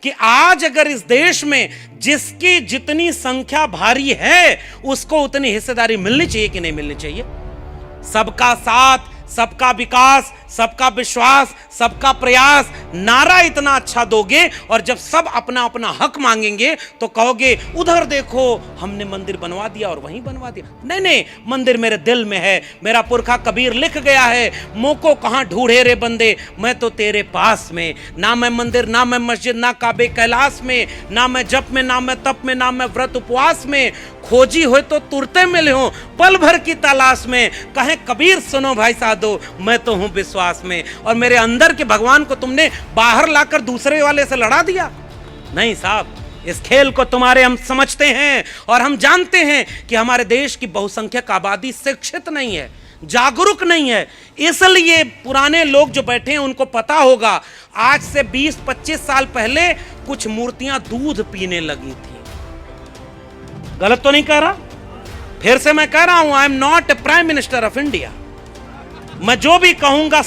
कि आज अगर इस देश में जिसकी जितनी संख्या भारी है उसको उतनी हिस्सेदारी मिलनी चाहिए कि नहीं मिलनी चाहिए? सबका साथ, सबका विकास, सबका विश्वास, सबका प्रयास नारा इतना अच्छा दोगे और जब सब अपना अपना हक मांगेंगे तो कहोगे उधर देखो हमने मंदिर बनवा दिया और वहीं बनवा दिया। नहीं नहीं, मंदिर मेरे दिल में है। मेरा पुरखा कबीर लिख गया है, मोको कहां ढूंढे रे बंदे, मैं तो तेरे पास में। ना मैं मंदिर, ना मैं मस्जिद, ना काबे कैलाश में, ना मैं जप में, ना मैं तप में, ना मैं व्रत उपवास में। खोजी हो तो तुरते मिले हो पल भर की तलाश में। कहे कबीर सुनो भाई साधो, मैं तो हूं विश्वास में। और मेरे अंदर के भगवान को तुमने बाहर लाकर दूसरे वाले से लड़ा दिया। नहीं साहब, इस खेल को तुम्हारे हम समझते हैं और हम जानते हैं कि हमारे देश की बहुसंख्यक आबादी शिक्षित नहीं है, जागरूक नहीं है। इसलिए पुराने लोग जो बैठे हैं उनको पता होगा आज से 20-25 साल पहले कुछ मूर्तियां दूध पीने लगी थी। गलत तो नहीं कह रहा? फिर से मैं कह रहा हूं, I am not a prime minister of India. मैं जो भी कहूंगा,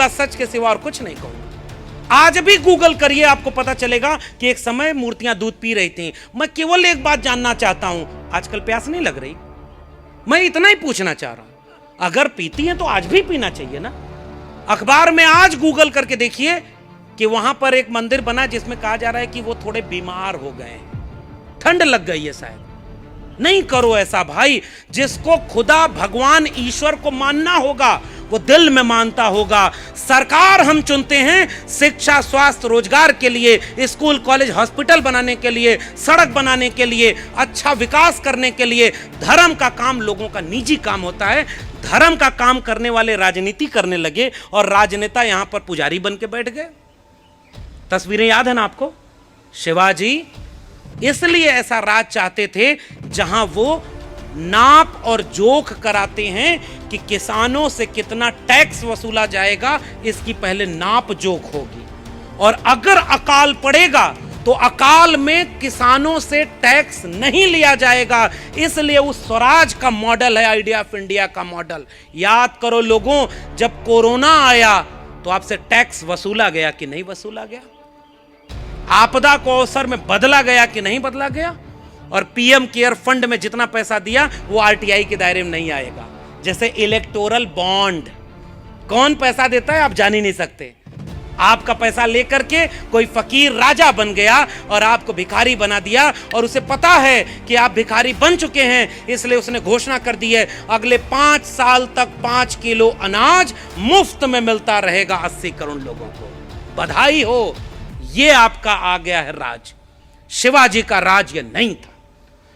सच के सिवा और कुछ नहीं कहूंगा। आज भी गूगल करिए, आपको पता चलेगा कि एक समय मूर्तियां दूध पी रही थी। मैं केवल एक बात जानना चाहता हूं, आजकल प्यास नहीं लग रही? मैं इतना ही पूछना चाह रहा हूं। अगर पीती हैं तो आज भी पीना चाहिए ना। अखबार में आज गूगल करके देखिए कि वहां पर एक मंदिर बना जिसमें कहा जा रहा है कि वो थोड़े बीमार हो गए हैं, ठंड लग गई है शायद। नहीं करो ऐसा भाई। जिसको खुदा भगवान ईश्वर को मानना होगा वो दिल में मानता होगा। सरकार हम चुनते हैं शिक्षा, स्वास्थ्य, रोजगार के लिए, स्कूल, कॉलेज, हॉस्पिटल बनाने के लिए, सड़क बनाने के लिए, अच्छा विकास करने के लिए। धर्म का काम लोगों का निजी काम होता है। धर्म का काम करने वाले राजनीति करने लगे और राजनेता यहां पर पुजारी बन के बैठ गए। तस्वीरें याद है ना आपको? शिवाजी इसलिए ऐसा राज चाहते थे जहां वो नाप और जोख कराते हैं कि किसानों से कितना टैक्स वसूला जाएगा, इसकी पहले नाप जोख होगी। और अगर अकाल पड़ेगा तो अकाल में किसानों से टैक्स नहीं लिया जाएगा। इसलिए उस स्वराज का मॉडल है आइडिया ऑफ इंडिया का मॉडल। याद करो लोगों, जब कोरोना आया तो आपसे टैक्स वसूला गया कि नहीं वसूला गया? आपदा को अवसर में बदला गया कि नहीं बदला गया? और पीएम केयर फंड में जितना पैसा दिया वो आरटीआई के दायरे में नहीं आएगा। जैसे इलेक्टोरल बॉन्ड, कौन पैसा देता है आप जान ही नहीं सकते। आपका पैसा लेकर के कोई फकीर राजा बन गया और आपको भिखारी बना दिया, और उसे पता है कि आप भिखारी बन चुके हैं, इसलिए उसने घोषणा कर दी है अगले 5 साल तक 5 किलो अनाज मुफ्त में मिलता रहेगा 80 करोड़ लोगों को। बधाई हो, ये आपका आ गया है राज। शिवाजी का राज ये नहीं था।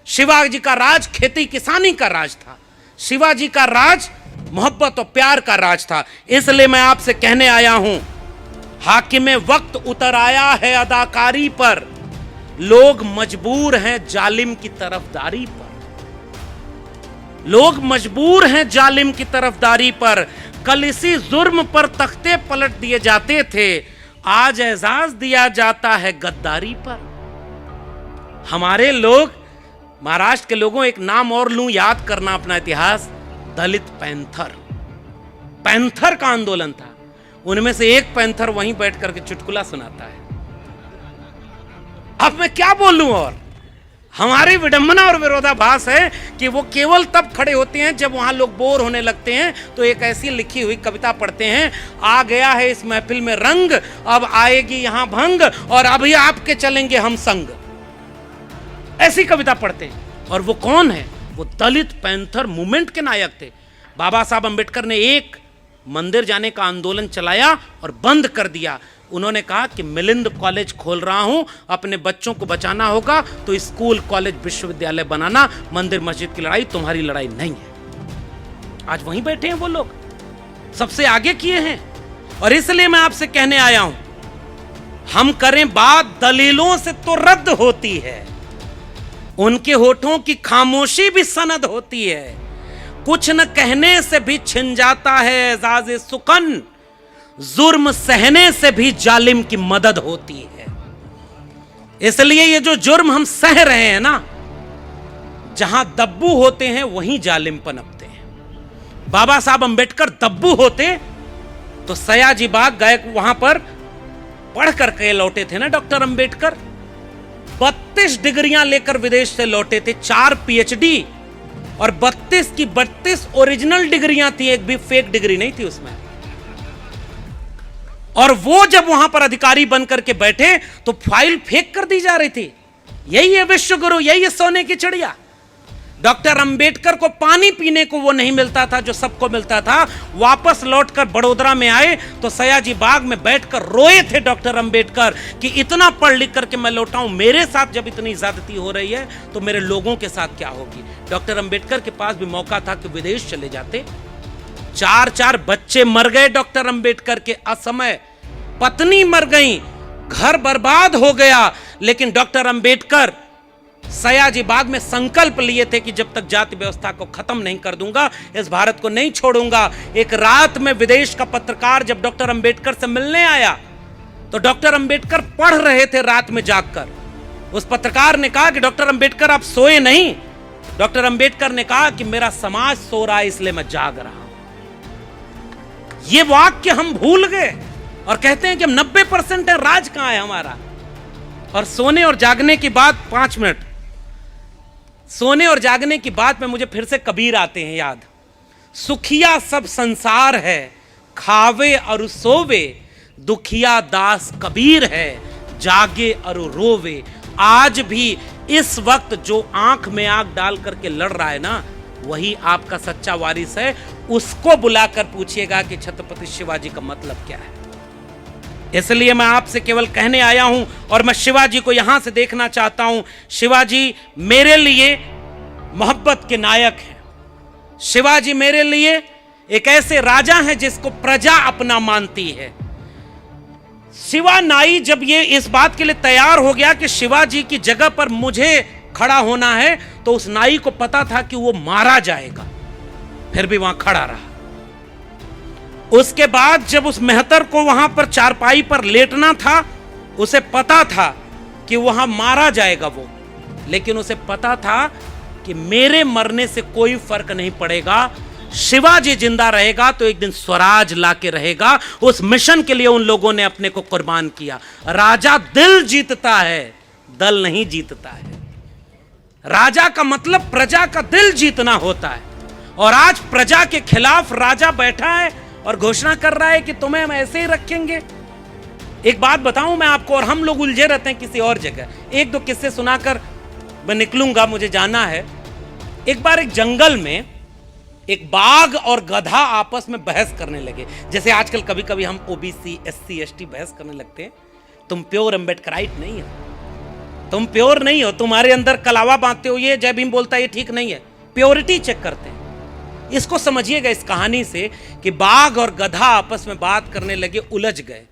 शिवाजी का राज खेती किसानी का राज था। शिवाजी का राज मोहब्बत और प्यार का राज था। इसलिए मैं आपसे कहने आया हूं, हाकिमे वक्त उतर आया है अदाकारी पर, लोग मजबूर हैं जालिम की तरफदारी पर। लोग मजबूर हैं जालिम की तरफदारी पर। कल इसी जुर्म पर तख्ते पलट दिए जाते थे, आज एजाज दिया जाता है गद्दारी पर। हमारे लोग, महाराष्ट्र के लोगों, एक नाम और लूं याद करना अपना इतिहास, दलित पैंथर। पैंथर का आंदोलन था। उनमें से एक पैंथर वहीं बैठ करके चुटकुला सुनाता है। अब मैं क्या बोलूं? और हमारी विडंबना और विरोधाभास है कि वो केवल तब खड़े होते हैं जब वहां लोग बोर होने लगते हैं तो एक ऐसी लिखी हुई कविता पढ़ते हैं, आ गया है इस महफिल में रंग, अब आएगी यहां भंग, और अभी आपके चलेंगे हम संग। ऐसी कविता पढ़ते हैं। और वो कौन है? वो दलित पैंथर मूवमेंट के नायक थे। बाबा साहब अंबेडकर ने एक मंदिर जाने का आंदोलन चलाया और बंद कर दिया। उन्होंने कहा कि मिलिंद कॉलेज खोल रहा हूं, अपने बच्चों को बचाना होगा तो स्कूल, कॉलेज, विश्वविद्यालय बनाना, मंदिर मस्जिद की लड़ाई तुम्हारी लड़ाई नहीं है। आज वहीं बैठे हैं वो लोग, सबसे आगे किए हैं। और इसलिए मैं आपसे कहने आया हूं, हम करें बात दलीलों से तो रद्द होती है, उनके होठों की खामोशी भी सनद होती है। कुछ न कहने से भी छिन जाता है एजाज़ सुकन, जुर्म सहने से भी जालिम की मदद होती है। इसलिए ये जो जुर्म हम सह रहे हैं ना, जहां दब्बू होते हैं वहीं जालिम पनपते हैं। बाबा साहब अंबेडकर दब्बू होते तो सयाजी बाग गए, वहां पर पढ़ करके लौटे थे ना डॉक्टर अंबेडकर। 32 डिग्रियां लेकर विदेश से लौटे थे, 4 पीएचडी और 32 की 32 ओरिजिनल डिग्रियां थी, एक भी फेक डिग्री नहीं थी उसमें। और वो जब वहां पर अधिकारी बनकर के बैठे तो फाइल फेंक कर दी जा रही थी। यही है विश्व गुरु, यही है सोने की चिड़िया। डॉक्टर अंबेडकर को पानी पीने को वो नहीं मिलता था जो सबको मिलता था। वापस लौटकर बड़ोदरा में आए तो सयाजी बाग में बैठकर रोए थे डॉक्टर अंबेडकर कि इतना पढ़ लिख करके मैं लौटा हूं, मेरे साथ जब इतनी ज्यादती हो रही है तो मेरे लोगों के साथ क्या होगी। डॉक्टर अंबेडकर के पास भी मौका था कि विदेश चले जाते। 4 बच्चे मर गए डॉक्टर अंबेडकर के असमय, पत्नी मर गई, घर बर्बाद हो गया। लेकिन डॉक्टर अंबेडकर सयाजी बाग में संकल्प लिए थे कि जब तक जाति व्यवस्था को खत्म नहीं कर दूंगा, इस भारत को नहीं छोड़ूंगा। एक रात में विदेश का पत्रकार जब डॉक्टर अंबेडकर से मिलने आया तो डॉक्टर अंबेडकर पढ़ रहे थे रात में जागकर। उस पत्रकार ने कहा कि डॉक्टर अंबेडकर आप सोए नहीं। डॉक्टर अंबेडकर ने कहा कि मेरा समाज सो रहा है इसलिए मैं जाग रहा हूं। यह वाक्य हम भूल गए और कहते हैं कि हम 90% है, राज कहां है हमारा। और सोने और जागने की बात, 5 मिनट, सोने और जागने की बात में मुझे फिर से कबीर आते हैं याद। सुखिया सब संसार है, खावे और सोवे, दुखिया दास कबीर है, जागे और रोवे। आज भी इस वक्त जो आंख में आंख डाल करके लड़ रहा है ना, वही आपका सच्चा वारिस है। उसको बुलाकर पूछिएगा कि छत्रपति शिवाजी का मतलब क्या है। इसलिए मैं आपसे केवल कहने आया हूं और मैं शिवाजी को यहां से देखना चाहता हूं। शिवाजी मेरे लिए मोहब्बत के नायक हैं। शिवाजी मेरे लिए एक ऐसे राजा हैं जिसको प्रजा अपना मानती है। शिवा नाई जब ये इस बात के लिए तैयार हो गया कि शिवाजी की जगह पर मुझे खड़ा होना है, तो उस नाई को पता था कि वो मारा जाएगा, फिर भी वहां खड़ा रहा। उसके बाद जब उस मेहतर को वहां पर चारपाई पर लेटना था, उसे पता था कि वहां मारा जाएगा वो, लेकिन उसे पता था कि मेरे मरने से कोई फर्क नहीं पड़ेगा। शिवाजी जिंदा रहेगा तो एक दिन स्वराज लाके रहेगा। उस मिशन के लिए उन लोगों ने अपने को कुर्बान किया। राजा दिल जीतता है, दल नहीं जीतता है। राजा का मतलब प्रजा का दिल जीतना होता है। और आज प्रजा के खिलाफ राजा बैठा है और घोषणा कर रहा है कि तुम्हें हम ऐसे ही रखेंगे। एक बात बताऊं मैं आपको, और हम लोग उलझे रहते हैं किसी और जगह। 1-2 किस्से सुनाकर मैं निकलूंगा, मुझे जाना है। एक बार एक जंगल में एक बाघ और गधा आपस में बहस करने लगे। जैसे आजकल कभी कभी हम ओबीसी, एससी, एसटी बहस करने लगते हैं। तुम प्योर अम्बेडकराइट नहीं हो, तुम प्योर नहीं हो, तुम्हारे अंदर कलावा बांधते हो, ये जय भीम बोलता है ये ठीक नहीं है। प्योरिटी चेक करते हैं। इसको समझिएगा इस कहानी से कि बाघ और गधा आपस में बात करने लगे, उलझ गए।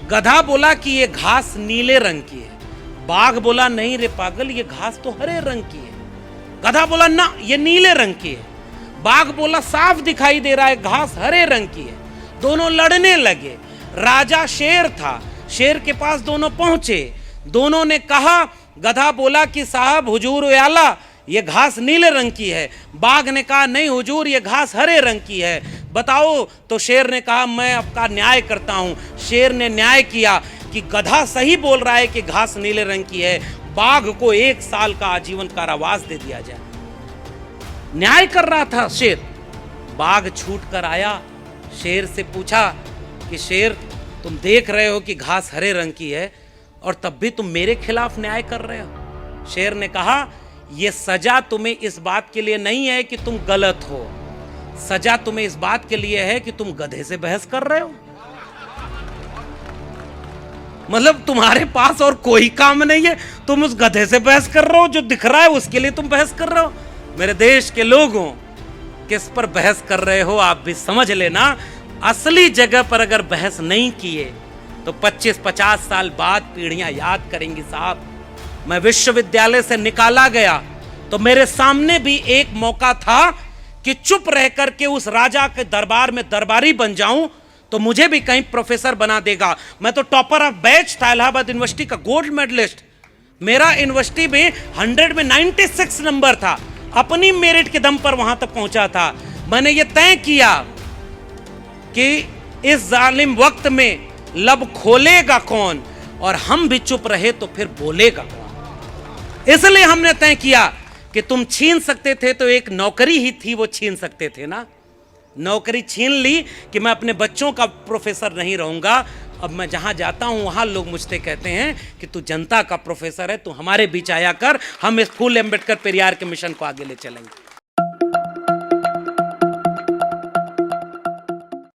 गधा बोला कि ये घास नीले रंग की है। बाघ बोला नहीं रे पागल, ये घास तो हरे रंग की है। गधा बोला ना, ये नीले रंग की है। बाघ बोला साफ दिखाई दे रहा है, घास हरे रंग की है। दोनों लड़ने लगे। राजा शेर था, शेर के पास दोनों पहुंचे। दोनों ने कहा, गधा बोला कि साहब हुजूर याला, ये घास नीले रंग की है। बाघ ने कहा नहीं हुजूर, ये घास हरे रंग की है, बताओ। तो शेर ने कहा मैं आपका न्याय करता हूं। शेर ने न्याय किया कि गधा सही बोल रहा है कि घास नीले रंग की है, बाघ को 1 साल का आजीवन कारावास दे दिया जाए। न्याय कर रहा था शेर। बाघ छूट कर आया, शेर से पूछा कि शेर तुम देख रहे हो कि घास हरे रंग की है और तब भी तुम मेरे खिलाफ न्याय कर रहे हो। शेर ने कहा यह सजा तुम्हें इस बात के लिए नहीं है कि तुम गलत हो, सजा तुम्हें इस बात के लिए है कि तुम गधे से बहस कर रहे हो। मतलब तुम्हारे पास और कोई काम नहीं है, तुम उस गधे से बहस कर रहे हो, जो दिख रहा है उसके लिए तुम बहस कर रहे हो। मेरे देश के लोगों, किस पर बहस कर रहे हो आप भी समझ लेना। असली जगह पर अगर बहस नहीं किए तो 25-50 साल बाद पीढ़ियां याद करेंगी। साहब, मैं विश्वविद्यालय से निकाला गया तो मेरे सामने भी एक मौका था कि चुप रह करके उस राजा के दरबार में दरबारी बन जाऊं तो मुझे भी कहीं प्रोफेसर बना देगा। मैं तो टॉपर ऑफ बैच था, इलाहाबाद यूनिवर्सिटी का गोल्ड मेडलिस्ट। मेरा यूनिवर्सिटी में 100 में 96 नंबर था। अपनी मेरिट के दम पर वहां तक पहुंचा था। मैंने ये तय किया कि इस जालिम वक्त में लब खोलेगा कौन, और हम भी चुप रहे तो फिर बोलेगा कौन? इसलिए हमने तय किया कि तुम छीन सकते थे तो एक नौकरी ही थी, वो छीन सकते थे ना। नौकरी छीन ली कि मैं अपने बच्चों का प्रोफेसर नहीं रहूंगा। अब मैं जहां जाता हूं वहां लोग मुझसे कहते हैं कि तू जनता का प्रोफेसर है, तू हमारे बीच आया कर, हम इस फूल अम्बेडकर पेरियार के मिशन को आगे ले चलेंगे।